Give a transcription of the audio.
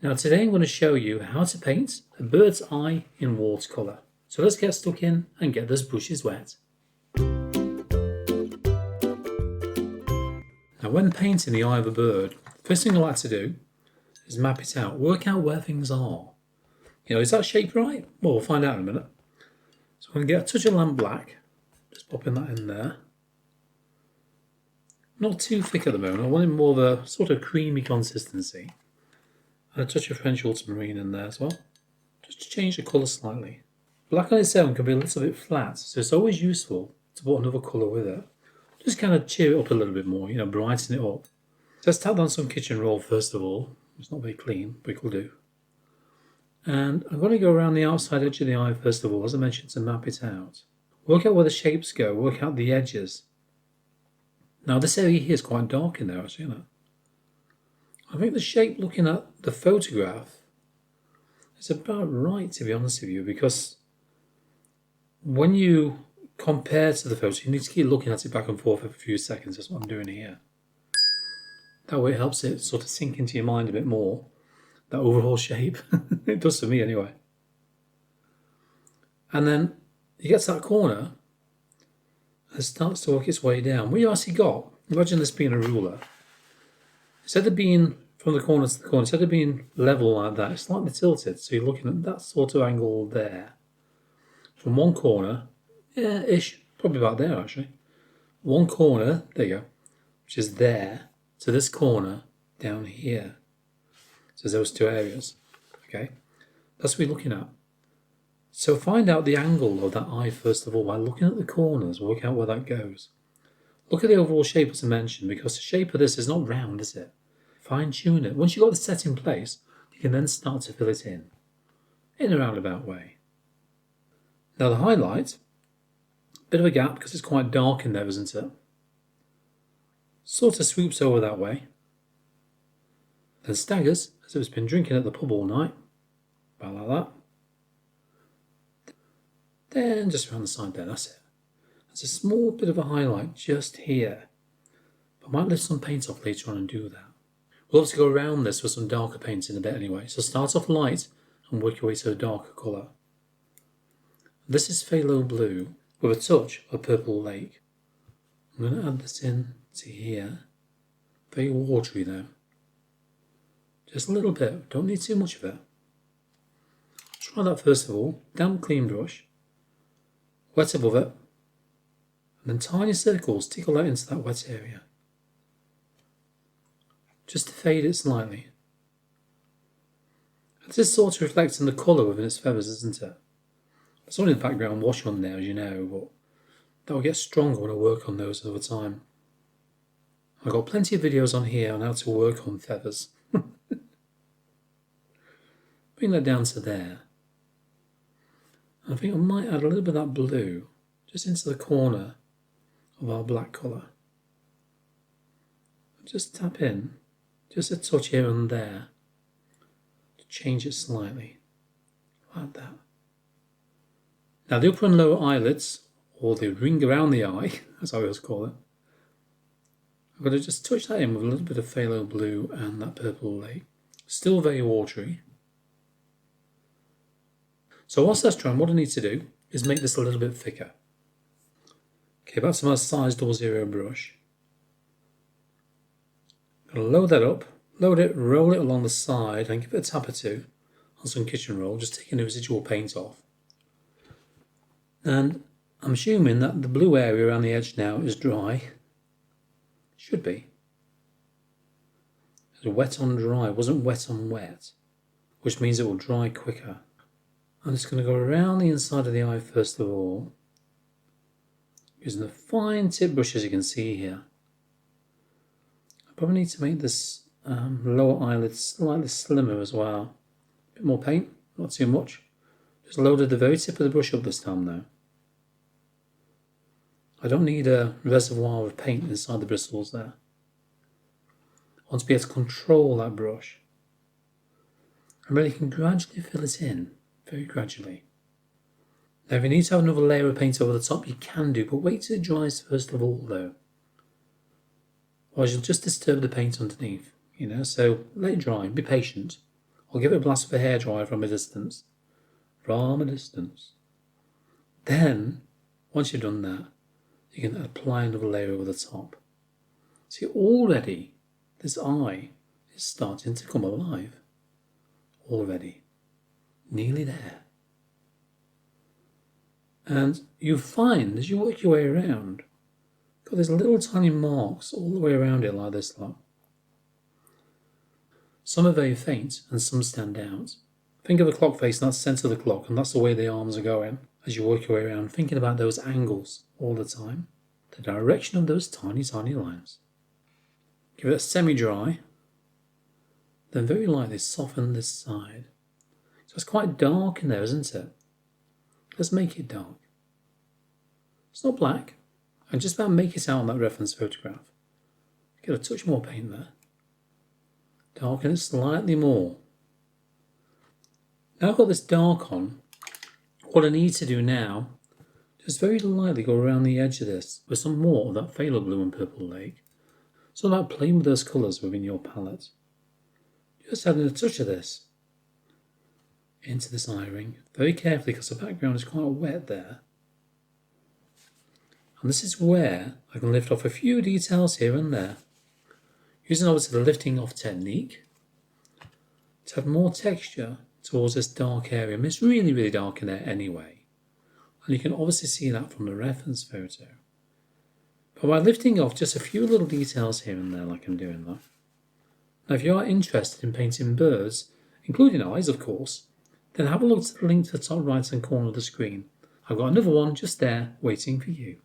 Now today I'm going to show you how to paint a bird's eye in watercolour. So let's get stuck in and get those brushes wet. Now when painting the eye of a bird, the first thing I like to do is map it out, work out where things are. Is that shape right? Well, we'll find out in a minute. So I'm going to get a touch of lamp black, just popping that in there. Not too thick at the moment, I want it more of a sort of creamy consistency. And a touch of French ultramarine in there as well, just to change the colour slightly. Black on its own can be a little bit flat, so it's always useful to put another colour with it. Just kind of cheer it up a little bit more, brighten it up. Let's tap down some kitchen roll first of all. It's not very clean, but it will do. And I'm going to go around the outside edge of the eye first of all, as I mentioned, to map it out. Work out where the shapes go, work out the edges. Now this area here is quite dark in there actually, isn't it? I think the shape looking at the photograph is about right, to be honest with you, because when you compare to the photo, you need to keep looking at it back and forth every few seconds. That's what I'm doing here. That way it helps it sort of sink into your mind a bit more, that overall shape. It does for me anyway. And then you get to that corner and it starts to work its way down. What you actually got, imagine this being a ruler. Instead of being from the corner to the corner, instead of being level like that, it's slightly tilted. So you're looking at that sort of angle there. From one corner, ish, probably about there actually. One corner, there you go, which is there, to this corner down here. So those two areas, okay? That's what we're looking at. So find out the angle of that eye first of all by looking at the corners, work out where that goes. Look at the overall shape as I mentioned, because the shape of this is not round, is it? Fine tune it. Once you've got the set in place, you can then start to fill it in a roundabout way. Now the highlight, bit of a gap because it's quite dark in there, isn't it? Sort of swoops over that way. Then staggers, as if it's been drinking at the pub all night. About like that. Then just around the side there, that's it. There's a small bit of a highlight just here. But I might lift some paint off later on and do that. We'll have to go around this with some darker paints in a bit anyway. So start off light and work your way to a darker colour. This is phthalo blue with a touch of purple lake. I'm going to add this in to here. Very watery though. Just a little bit, don't need too much of it. Try that first of all. Damp clean brush. Wet above it. And then tiny circles, tickle that into that wet area. Just to fade it slightly. This is sort of reflecting the colour within its feathers, isn't it? It's only the background wash on there, as you know, but that will get stronger when I work on those over time. I've got plenty of videos on here on how to work on feathers. Bring that down to there. And I think I might add a little bit of that blue just into the corner of our black colour. Just tap in, just a touch here and there to change it slightly, like that. Now the upper and lower eyelids, or the ring around the eye, as I always call it, I'm going to just touch that in with a little bit of phthalo blue and that purple lake. Still very watery. So whilst that's drying, what I need to do is make this a little bit thicker. Okay, back to my size 00 brush. I'm going to load that up, load it, roll it along the side and give it a tap or two on some kitchen roll, just taking the residual paint off. And I'm assuming that the blue area around the edge now is dry. Should be. It's wet on dry, it wasn't wet on wet, which means it will dry quicker. I'm just going to go around the inside of the eye first of all, using the fine tip brush as you can see here. I probably need to make this lower eyelid slightly slimmer as well. A bit more paint, not too much. Just loaded the very tip of the brush up this time though. I don't need a reservoir of paint inside the bristles there. I want to be able to control that brush. And really can gradually fill it in, very gradually. Now if you need to have another layer of paint over the top, you can do, but wait till it dries first of all though. Otherwise you'll just disturb the paint underneath, so let it dry, be patient. or give it a blast with a hairdryer from a distance. From a distance. Then, once you've done that, you can apply another layer over the top. See, already this eye is starting to come alive. Already. Nearly there. And you find, as you work your way around, got these little tiny marks all the way around it like this lot. Some are very faint and some stand out. Think of a clock face, and that's the centre of the clock, and that's the way the arms are going as you work your way around, thinking about those angles all the time. The direction of those tiny, tiny lines. Give it a semi-dry. Then very lightly soften this side. So it's quite dark in there, isn't it? Let's make it dark. It's not black. And just about make it out on that reference photograph. Get a touch more paint there. Darken it slightly more. Now I've got this dark on, what I need to do now, just very lightly go around the edge of this with some more of that phthalo blue and purple lake. It's all about playing with those colours within your palette. Just adding a touch of this into this eye ring, very carefully because the background is quite wet there. And this is where I can lift off a few details here and there, using obviously the lifting off technique to have more texture towards this dark area. I mean, it's really, really dark in there anyway. And you can obviously see that from the reference photo. But by lifting off just a few little details here and there like I'm doing that. Now if you are interested in painting birds, including eyes of course, then have a look at the link to the top right hand corner of the screen. I've got another one just there waiting for you.